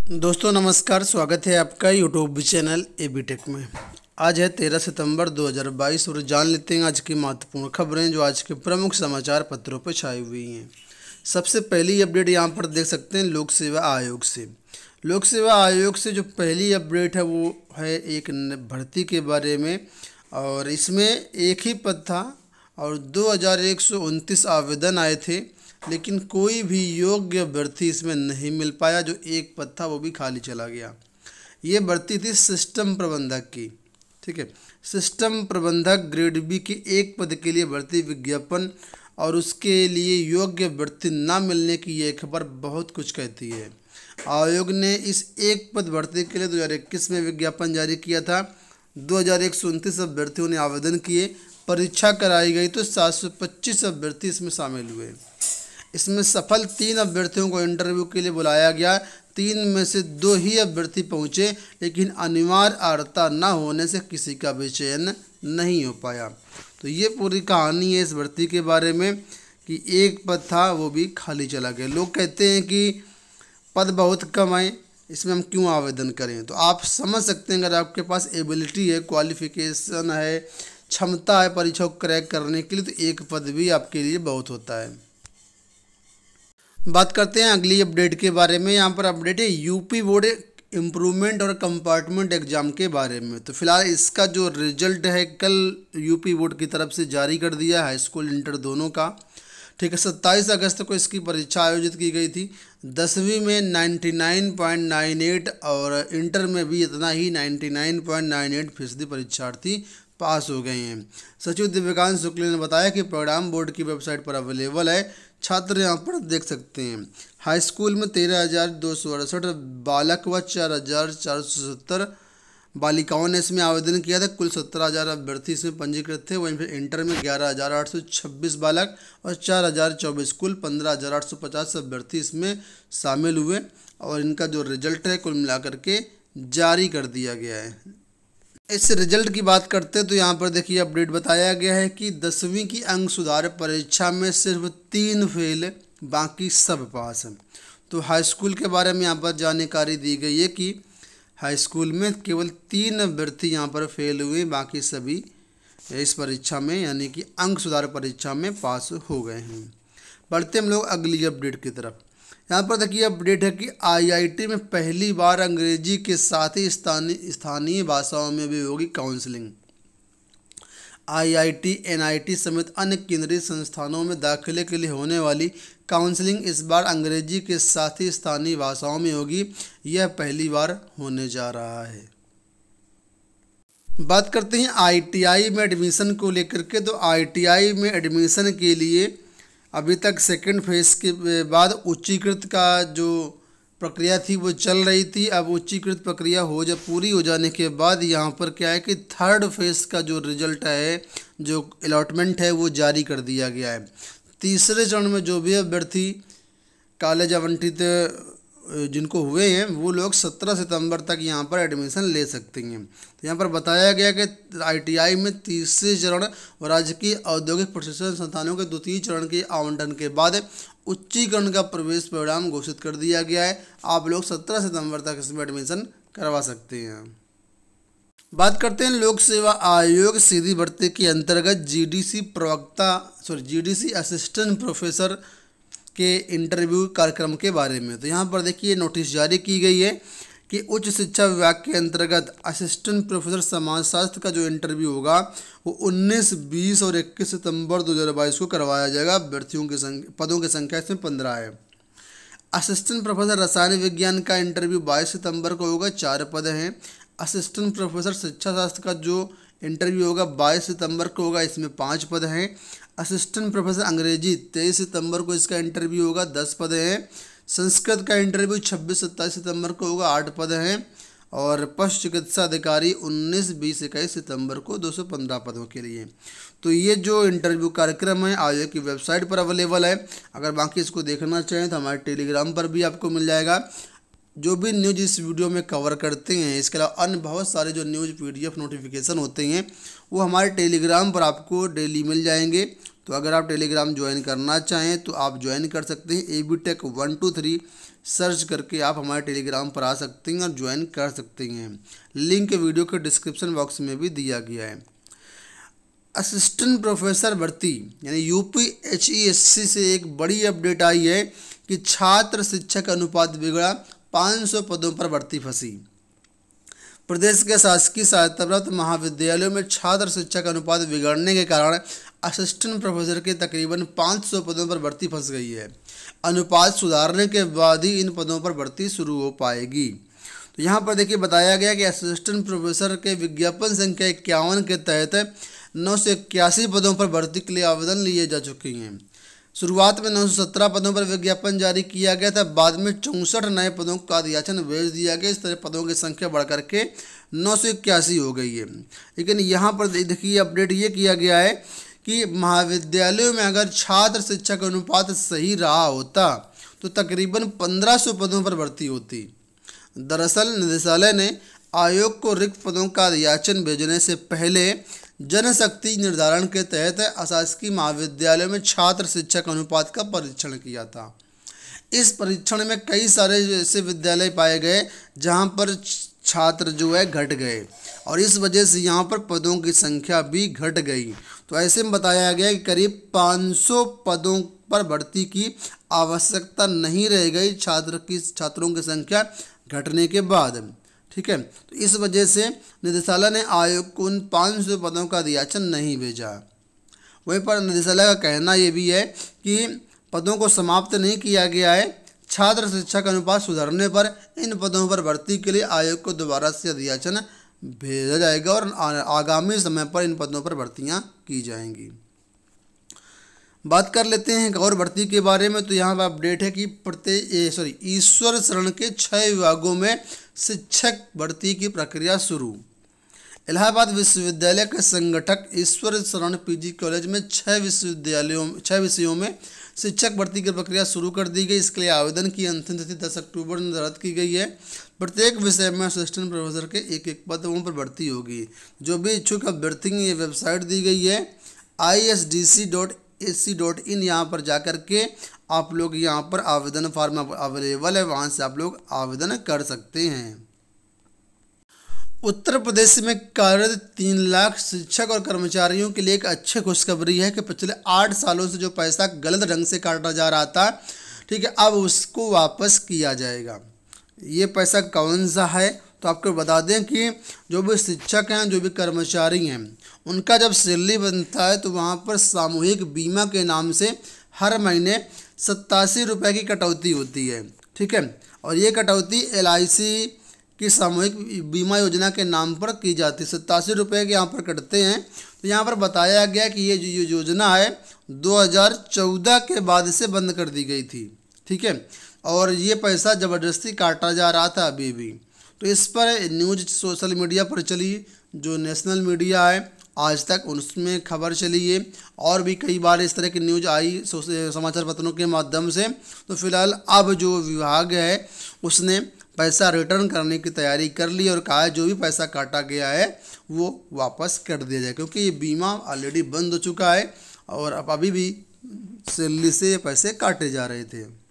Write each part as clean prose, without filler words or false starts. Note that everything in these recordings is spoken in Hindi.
दोस्तों नमस्कार, स्वागत है आपका यूट्यूब चैनल एबी टेक में। आज है 13 सितंबर 2022 और जान लेते हैं आज की महत्वपूर्ण खबरें जो आज के प्रमुख समाचार पत्रों पर छाई हुई हैं। सबसे पहली अपडेट यहाँ पर देख सकते हैं लोक सेवा आयोग से। लोक सेवा आयोग से जो पहली अपडेट है वो है एक भर्ती के बारे में, और इसमें एक ही पद था और 2129 आवेदन आए थे, लेकिन कोई भी योग्य भर्ती इसमें नहीं मिल पाया। जो एक पद था वो भी खाली चला गया। ये भर्ती थी सिस्टम प्रबंधक की, ठीक है। सिस्टम प्रबंधक ग्रेड बी के एक पद के लिए भर्ती विज्ञापन और उसके लिए योग्य भर्ती ना मिलने की ये खबर बहुत कुछ कहती है। आयोग ने इस एक पद भर्ती के लिए 2021 में विज्ञापन जारी किया था। 2129 अभ्यर्थियों ने आवेदन किए, परीक्षा कराई गई तो 725 अभ्यर्थी इसमें शामिल हुए। इसमें सफल 3 अभ्यर्थियों को इंटरव्यू के लिए बुलाया गया। 3 में से 2 ही अभ्यर्थी पहुंचे, लेकिन अनिवार्य अर्हता न होने से किसी का भी चयन नहीं हो पाया। तो ये पूरी कहानी है इस भर्ती के बारे में कि एक पद था वो भी खाली चला गया। लोग कहते हैं कि पद बहुत कम है, इसमें हम क्यों आवेदन करें। तो आप समझ सकते हैं, अगर आपके पास एबिलिटी है, क्वालिफिकेशन है, क्षमता है परीक्षा को क्रैक करने के लिए, तो एक पद भी आपके लिए बहुत होता है। बात करते हैं अगली अपडेट के बारे में। यहाँ पर अपडेट है यूपी बोर्ड इम्प्रूवमेंट और कंपार्टमेंट एग्जाम के बारे में। तो फिलहाल इसका जो रिजल्ट है कल यूपी बोर्ड की तरफ से जारी कर दिया, हाई स्कूल इंटर दोनों का, ठीक है। 27 अगस्त को इसकी परीक्षा आयोजित की गई थी। 10वीं में 99.98 और इंटर में भी इतना ही 99.98% परीक्षार्थी पास हो गए हैं। सचिव दिव्यकांत शुक्ल ने बताया कि परिणाम बोर्ड की वेबसाइट पर अवेलेबल है, छात्र यहाँ पर देख सकते हैं। हाई स्कूल में 13,268 बालक व 4,470 बालिकाओं ने इसमें आवेदन किया था। कुल 17,000 अभ्यर्थी इसमें पंजीकृत थे। वहीं फिर इंटर में 11,826 बालक और 4,024 कुल 15,850 अभ्यर्थी इसमें शामिल हुए, और इनका जो रिजल्ट है कुल मिलाकर के जारी कर दिया गया है। इस रिजल्ट की बात करते हैं तो यहाँ पर देखिए अपडेट बताया गया है कि 10वीं की अंक सुधार परीक्षा में सिर्फ 3 फेल, बाकी सब पास हैं। तो हाई स्कूल के बारे में यहाँ पर जानकारी दी गई है कि हाई स्कूल में केवल 3 अभ्यर्थी यहाँ पर फेल हुए, बाकी सभी इस परीक्षा में यानी कि अंक सुधार परीक्षा में पास हो गए हैं। बढ़ते हम लोग अगली अपडेट की तरफ। यहाँ पर देखिए अपडेट है कि आईआईटी में पहली बार अंग्रेजी के साथ ही स्थानीय भाषाओं में भी होगी काउंसलिंग। आईआईटी, एनआईटी समेत अन्य केंद्रीय संस्थानों में दाखिले के लिए होने वाली काउंसलिंग इस बार अंग्रेजी के साथ ही स्थानीय भाषाओं में होगी। यह पहली बार होने जा रहा है। बात करते हैं आईटीआई में एडमिशन को लेकर के। तो आईटीआई में एडमिशन के लिए अभी तक सेकंड फेज के बाद उच्चीकृत का जो प्रक्रिया थी वो चल रही थी। अब उच्चीकृत प्रक्रिया पूरी हो जाने के बाद यहाँ पर क्या है कि थर्ड फेज का जो रिजल्ट है, जो अलॉटमेंट है, वो जारी कर दिया गया है। तीसरे चरण में जो भी अभ्यर्थी कॉलेज आवंटित जिनको हुए हैं वो लोग 17 सितंबर तक यहाँ पर एडमिशन ले सकते हैं। तो यहाँ पर बताया गया कि आईटीआई में तीसरे चरण और राज्य की औद्योगिक प्रशिक्षण संस्थानों के द्वितीय चरण के आवंटन के बाद उच्चीकरण का प्रवेश परिणाम घोषित कर दिया गया है। आप लोग 17 सितंबर तक इसमें एडमिशन करवा सकते हैं। बात करते हैं लोक सेवा आयोग सीधी भर्ती के अंतर्गत जीडीसी असिस्टेंट प्रोफेसर के इंटरव्यू कार्यक्रम के बारे में। तो यहाँ पर देखिए नोटिस जारी की गई है कि उच्च शिक्षा विभाग के अंतर्गत असिस्टेंट प्रोफेसर समाजशास्त्र का जो इंटरव्यू होगा वो 19, 20 और 21 सितंबर 2022 को करवाया जाएगा। अभ्यर्थियों की पदों की संख्या इसमें 15 है। असिस्टेंट प्रोफेसर रसायन विज्ञान का इंटरव्यू 22 सितंबर को होगा, 4 पद हैं। असिस्टेंट प्रोफेसर शिक्षा शास्त्र का जो इंटरव्यू होगा 22 सितंबर को होगा, इसमें 5 पद हैं। असिस्टेंट प्रोफेसर अंग्रेजी 23 सितंबर को इसका इंटरव्यू होगा, 10 पद हैं। संस्कृत का इंटरव्यू 26-27 सितंबर को होगा, 8 पद हैं। और पशु चिकित्सा अधिकारी 19, 20, 21 सितंबर को 215 पदों के लिए। तो ये जो इंटरव्यू कार्यक्रम है आयोग की वेबसाइट पर अवेलेबल है। अगर बाकी इसको देखना चाहें तो हमारे टेलीग्राम पर भी आपको मिल जाएगा। जो भी न्यूज़ इस वीडियो में कवर करते हैं, इसके अलावा अन्य बहुत सारे जो न्यूज़ PDF नोटिफिकेशन होते हैं वो हमारे टेलीग्राम पर आपको डेली मिल जाएंगे। तो अगर आप टेलीग्राम ज्वाइन करना चाहें तो आप ज्वाइन कर सकते हैं। एबी टेक 123 सर्च करके आप हमारे टेलीग्राम पर आ सकते हैं और ज्वाइन कर सकते हैं। लिंक वीडियो के डिस्क्रिप्शन बॉक्स में भी दिया गया है। असिस्टेंट प्रोफेसर भर्ती यानी यूपीएचईएससी से एक बड़ी अपडेट आई है कि छात्र शिक्षक अनुपात बिगड़ा, 500 पदों पर भर्ती फंसी। प्रदेश के शासकीय सहायता प्राप्त महाविद्यालयों में छात्र शिक्षक अनुपात बिगड़ने के कारण असिस्टेंट प्रोफेसर के तकरीबन 500 पदों पर भर्ती फंस गई है। अनुपात सुधारने के बाद ही इन पदों पर भर्ती शुरू हो पाएगी। तो यहाँ पर देखिए बताया गया कि असिस्टेंट प्रोफेसर के विज्ञापन संख्या 51 के तहत 981 पदों पर भर्ती के लिए आवेदन लिए जा चुके हैं। शुरुआत में 917 पदों पर विज्ञापन जारी किया गया था, बाद में 64 नए पदों का अधियाचन भेज दिया गया। इस तरह पदों की संख्या बढ़कर के 981 हो गई है। लेकिन यहाँ पर देखिए अपडेट ये किया गया है कि महाविद्यालयों में अगर छात्र शिक्षक अनुपात सही रहा होता तो तकरीबन 1500 पदों पर भर्ती होती। दरअसल निदेशालय ने आयोग को रिक्त पदों का अधियाचन भेजने से पहले जनशक्ति निर्धारण के तहत अशासकीय महाविद्यालयों में छात्र शिक्षक अनुपात का परीक्षण किया था। इस परीक्षण में कई सारे ऐसे विद्यालय पाए गए जहां पर छात्र जो है घट गए और इस वजह से यहां पर पदों की संख्या भी घट गई। तो ऐसे में बताया गया कि करीब 500 पदों पर भर्ती की आवश्यकता नहीं रह गई छात्रों की संख्या घटने के बाद। ठीक है, तो इस वजह से निदेशालय ने आयोग को उन 500 पदों का अधियाचन नहीं भेजा। वहीं पर निदेशालय का कहना ये भी है कि पदों को समाप्त नहीं किया गया है। छात्र शिक्षक अनुपात सुधरने पर इन पदों पर भर्ती के लिए आयोग को दोबारा से अधियाचन भेजा जाएगा और आगामी समय पर इन पदों पर भर्तियां की जाएंगी। बात कर लेते हैं एक और भर्ती के बारे में। तो यहाँ पर अपडेट है कि ईश्वर शरण के 6 विभागों में शिक्षक भर्ती की प्रक्रिया शुरू। इलाहाबाद विश्वविद्यालय के संगठक ईश्वर शरण पीजी कॉलेज में 6 विषयों में शिक्षक भर्ती की प्रक्रिया शुरू कर दी गई। इसके लिए आवेदन की अंतिम तिथि 10 अक्टूबर निर्धारित की गई है। प्रत्येक विषय में असिस्टेंट प्रोफेसर के एक पदों पर भर्ती होगी। जो भी इच्छुक अभ्यर्थी ये वेबसाइट दी गई है isdc.ac.in, यहाँ पर जाकर के आप लोग यहाँ पर आवेदन फॉर्म अवेलेबल है, वहाँ से आप लोग आवेदन कर सकते हैं। उत्तर प्रदेश में कार्यरत 3 लाख शिक्षक और कर्मचारियों के लिए एक अच्छी खुशखबरी है कि पिछले 8 सालों से जो पैसा गलत ढंग से काटा जा रहा था, ठीक है, अब उसको वापस किया जाएगा। ये पैसा कौन सा है तो आपको बता दें कि जो भी शिक्षक हैं, जो भी कर्मचारी हैं, उनका जब सैलरी बनता है तो वहाँ पर सामूहिक बीमा के नाम से हर महीने 87 रुपये की कटौती होती है। ठीक है, और ये कटौती LIC की सामूहिक बीमा योजना के नाम पर की जाती है। 87 रुपये के यहाँ पर कटते हैं। तो यहाँ पर बताया गया कि ये जो योजना है 2014 के बाद से बंद कर दी गई थी। ठीक है, और ये पैसा ज़बरदस्ती काटा जा रहा था अभी भी। तो इस पर न्यूज़ सोशल मीडिया पर चली, जो नेशनल मीडिया है आज तक, उसमें खबर चली है और भी कई बार इस तरह की न्यूज़ आई समाचार पत्रों के माध्यम से। तो फिलहाल अब जो विभाग है उसने पैसा रिटर्न करने की तैयारी कर ली और कहा है जो भी पैसा काटा गया है वो वापस कर दिया जाए, क्योंकि ये बीमा ऑलरेडी बंद हो चुका है और अब अभी भी सैलरी से पैसे काटे जा रहे थे।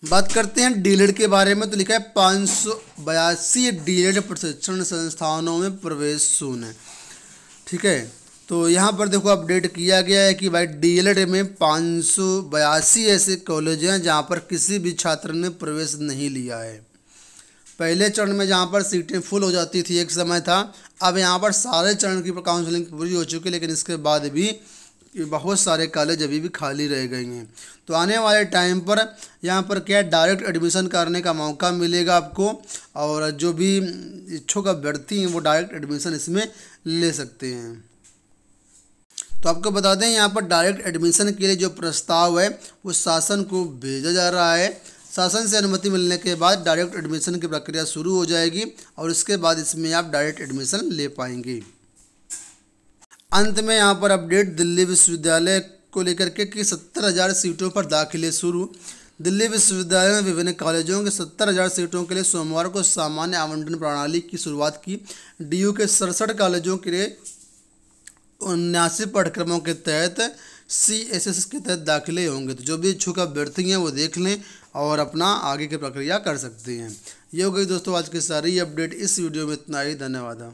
बात करते हैं डीएलएड के बारे में। तो लिखा है 582 डीएलएड प्रशिक्षण संस्थानों में प्रवेश शून्य। ठीक है, तो यहाँ पर देखो अपडेट किया गया है कि भाई डीएलएड में 582 ऐसे कॉलेज हैं जहाँ पर किसी भी छात्र ने प्रवेश नहीं लिया है। पहले चरण में जहाँ पर सीटें फुल हो जाती थी, एक समय था, अब यहाँ पर सारे चरण की काउंसलिंग पूरी हो चुकी है, लेकिन इसके बाद भी बहुत सारे कॉलेज अभी भी खाली रह गए हैं। तो आने वाले टाइम पर यहाँ पर क्या डायरेक्ट एडमिशन करने का मौका मिलेगा आपको, और जो भी इच्छुक अभ्यर्थी हैं वो डायरेक्ट एडमिशन इसमें ले सकते हैं। तो आपको बता दें यहाँ पर डायरेक्ट एडमिशन के लिए जो प्रस्ताव है वो शासन को भेजा जा रहा है। शासन से अनुमति मिलने के बाद डायरेक्ट एडमिशन की प्रक्रिया शुरू हो जाएगी और इसके बाद इसमें आप डायरेक्ट एडमिशन ले पाएंगे। अंत में यहाँ पर अपडेट दिल्ली विश्वविद्यालय को लेकर के कि 70,000 सीटों पर दाखिले शुरू। दिल्ली विश्वविद्यालय में विभिन्न कॉलेजों के 70,000 सीटों के लिए सोमवार को सामान्य आवंटन प्रणाली की शुरुआत की। DU के 67 कॉलेजों के लिए 79 पाठ्यक्रमों के तहत CSS के तहत दाखिले होंगे। तो जो भी इच्छुक अभ्यर्थी हैं वो देख लें और अपना आगे की प्रक्रिया कर सकते हैं। ये हो गई दोस्तों आज की सारी अपडेट। इस वीडियो में इतना ही। धन्यवाद।